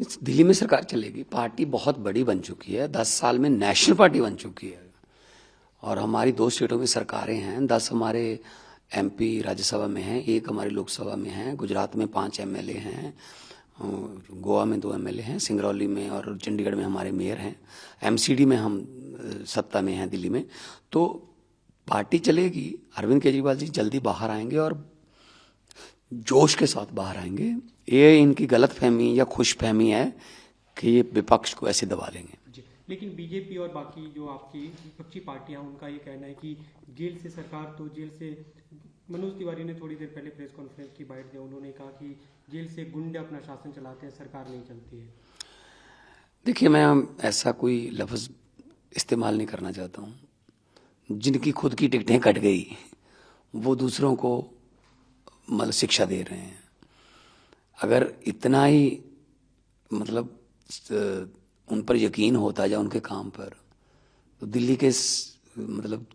दिल्ली में सरकार चलेगी। पार्टी बहुत बड़ी बन चुकी है, 10 साल में नेशनल पार्टी बन चुकी है और हमारी 2 स्टेटों में सरकारें हैं। 10 हमारे एमपी राज्यसभा में हैं, 1 हमारी लोकसभा में है, गुजरात में 5 एमएलए हैं, गोवा में 2 एमएलए हैं, सिंगरौली में और चंडीगढ़ में हमारे मेयर हैं, एमसीडी में हम सत्ता में हैं दिल्ली में। तो पार्टी चलेगी। अरविंद केजरीवाल जी जल्दी बाहर आएंगे और जोश के साथ बाहर आएंगे। ये इनकी गलतफहमी या खुशफहमी है कि ये विपक्ष को ऐसे दबा लेंगे। लेकिन बीजेपी और बाकी जो आपकी विपक्षी पार्टियां, उनका ये कहना है कि जेल से सरकार, तो जेल से मनोज तिवारी ने थोड़ी देर पहले प्रेस कॉन्फ्रेंस की बाइट दी, उन्होंने कहा कि जेल से गुंडे अपना शासन चलाते हैं, सरकार नहीं चलती है। देखिए, मैं ऐसा कोई लफ्ज़ इस्तेमाल नहीं करना चाहता हूँ। जिनकी खुद की टिकटें कट गई वो दूसरों को मतलब शिक्षा दे रहे हैं। अगर इतना ही मतलब उन पर यकीन होता या उनके काम पर, तो दिल्ली के मतलब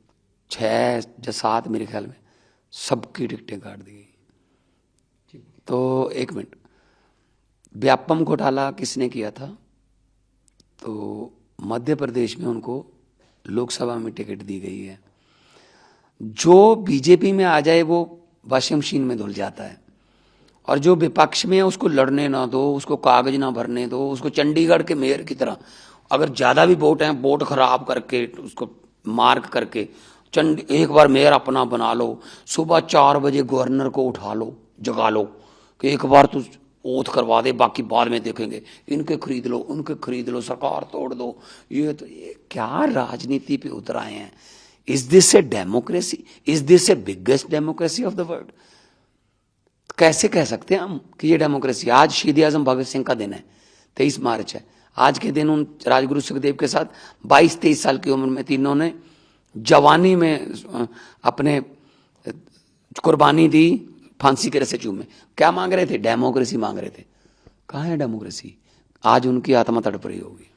6 या 7 मेरे ख्याल में सबकी टिकटें काट दी गई। तो 1 मिनट, व्यापम घोटाला किसने किया था? तो मध्य प्रदेश में उनको लोकसभा में टिकट दी गई है। जो बीजेपी में आ जाए वो वॉशिंग मशीन में धुल जाता है, और जो विपक्ष में है उसको लड़ने ना दो, उसको कागज ना भरने दो, उसको चंडीगढ़ के मेयर की तरह अगर ज्यादा भी वोट हैं, वोट खराब करके उसको मार्क करके एक बार मेयर अपना बना लो। सुबह 4 बजे गवर्नर को उठा लो, जगा लो कि एक बार तो ओथ करवा दे, बाकी बाद में देखेंगे, इनके खरीद लो, उनके खरीद लो, सरकार तोड़ दो। ये क्या राजनीति पे उतर आए हैं? Is this a democracy? Is this A biggest democracy of the world? कैसे कह सकते हैं हम कि ये डेमोक्रेसी? आज शहीद आजम भगत सिंह का दिन है, 23 मार्च है। आज के दिन उन राजगुरु सुखदेव के साथ 22-23 साल की उम्र में तीनों ने जवानी में अपने कुर्बानी दी, फांसी के रस्से चूमे। क्या मांग रहे थे? डेमोक्रेसी मांग रहे थे। कहाँ है डेमोक्रेसी? आज उनकी आत्मा तड़प रही होगी।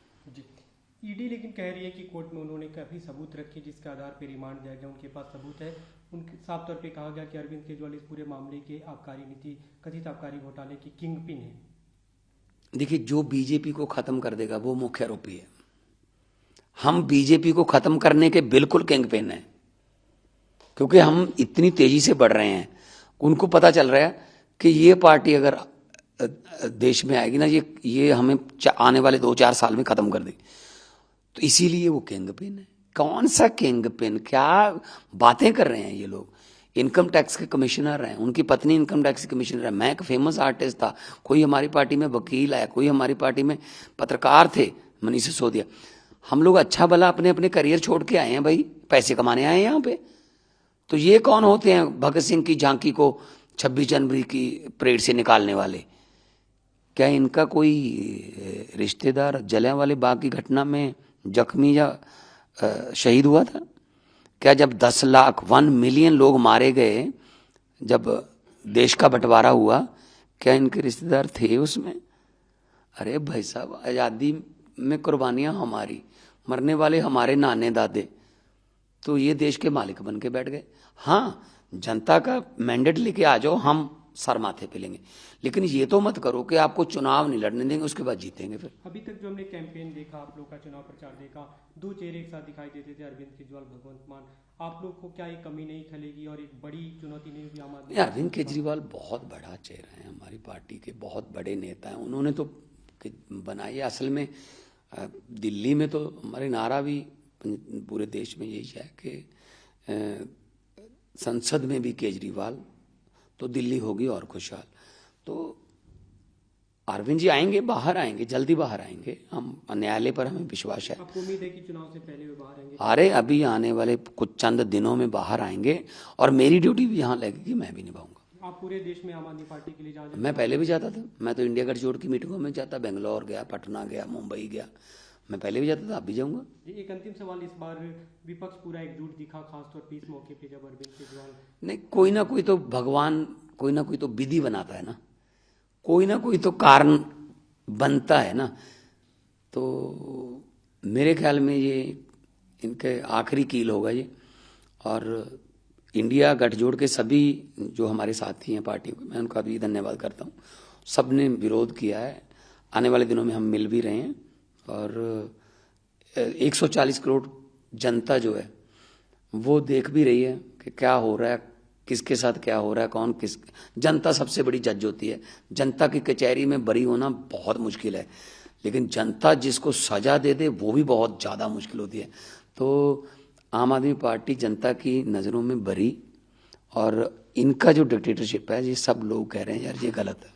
ईडी लेकिन कह रही है कि कोर्ट में उन्होंने काफी सबूत रखे जिसके आधार पर रिमांड दिया गया, उनके पास सबूत है। उनके साफ तौर पे कहा गया कि अरविंद केजरीवाल इस पूरे मामले के आबकारी नीति, कथित आबकारी घोटाले की किंग पिन है। देखिए, जो बीजेपी को खत्म कर देगा वो मुख्य आरोपी है। हम बीजेपी को खत्म करने के बिल्कुल किंग पिन है, क्योंकि हम इतनी तेजी से बढ़ रहे हैं। उनको पता चल रहा है कि ये पार्टी अगर देश में आएगी ना, ये हमें आने वाले 2-4 साल में खत्म कर देगी। तो इसीलिए वो किंग पिन है। कौन सा किंग पिन? क्या बातें कर रहे हैं ये लोग? इनकम टैक्स के कमिश्नर हैं, उनकी पत्नी इनकम टैक्स की कमिश्नर है। मैं एक फेमस आर्टिस्ट था, कोई हमारी पार्टी में वकील आया, कोई हमारी पार्टी में पत्रकार थे, मनीष सिसोदिया। हम लोग अच्छा भला अपने अपने करियर छोड़ के आए हैं भाई, पैसे कमाने आए हैं यहाँ पे। तो ये कौन होते हैं भगत सिंह की झांकी को 26 जनवरी की परेड से निकालने वाले? क्या इनका कोई रिश्तेदार जलियांवाले बाग की घटना में जख्मी या शहीद हुआ था? क्या जब 10 लाख 1 मिलियन लोग मारे गए, जब देश का बंटवारा हुआ, क्या इनके रिश्तेदार थे उसमें? अरे भाई साहब, आज़ादी में कुर्बानियां हमारी, मरने वाले हमारे नाने दादे, तो ये देश के मालिक बन के बैठ गए। हाँ, जनता का मैंडेट लेके आ जाओ, हम सर माथे पे लेंगे, लेकिन ये तो मत करो कि आपको चुनाव नहीं लड़ने देंगे, उसके बाद जीतेंगे। फिर अभी तक जो हमने कैंपेन देखा, आप लोग का चुनाव प्रचार देखा, 2 चेहरे एक साथ दिखाई देते थे, अरविंद केजरीवाल, भगवंत मान। आप लोग को क्या ये कमी नहीं खलेगी और एक बड़ी चुनौती नहीं होगी आम आदमी? अरविंद केजरीवाल बहुत बड़ा चेहरा है, हमारी पार्टी के बहुत बड़े नेता हैं। उन्होंने तो बनाई है। असल में दिल्ली में तो हमारे नारा भी पूरे देश में यही है कि संसद में भी केजरीवाल तो दिल्ली होगी और खुशहाल। तो अरविंद जी आएंगे, बाहर आएंगे, जल्दी बाहर आएंगे। हम न्यायालय पर हमें विश्वास है। आपको उम्मीद है कि चुनाव से पहले वे बाहर आएंगे? अरे अभी आने वाले कुछ चंद दिनों में बाहर आएंगे, और मेरी ड्यूटी भी यहाँ लगेगी, मैं भी निभाऊंगा। आप पूरे देश में आम आदमी पार्टी के लिए जहाँ मैं पहले भी जाता था। मैं तो इंडिया गठजोड़ की मीटिंगों में जाता, बेंगलोर गया, पटना गया, मुंबई गया, मैं पहले भी जाता था, अब भी जाऊंगा। एक अंतिम सवाल, इस बार विपक्ष पूरा एकजुट दिखा, खासतौर पर इस मौके पे जब अरविंद केजरीवाल। नहीं, कोई ना कोई तो भगवान, कोई ना कोई तो विधि बनाता है ना, कोई ना कोई तो कारण बनता है ना। तो मेरे ख्याल में ये इनके आखिरी कील होगा ये। और इंडिया गठजोड़ के सभी जो हमारे साथी हैं पार्टी में, मैं उनका भी धन्यवाद करता हूँ। सब ने विरोध किया है। आने वाले दिनों में हम मिल भी रहे हैं। और 140 करोड़ जनता जो है वो देख भी रही है कि क्या हो रहा है, किसके साथ क्या हो रहा है, कौन किस। जनता सबसे बड़ी जज होती है। जनता की कचहरी में बरी होना बहुत मुश्किल है, लेकिन जनता जिसको सजा दे दे वो भी बहुत ज़्यादा मुश्किल होती है। तो आम आदमी पार्टी जनता की नज़रों में बरी, और इनका जो डिक्टेटरशिप है ये सब लोग कह रहे हैं यार ये गलत है।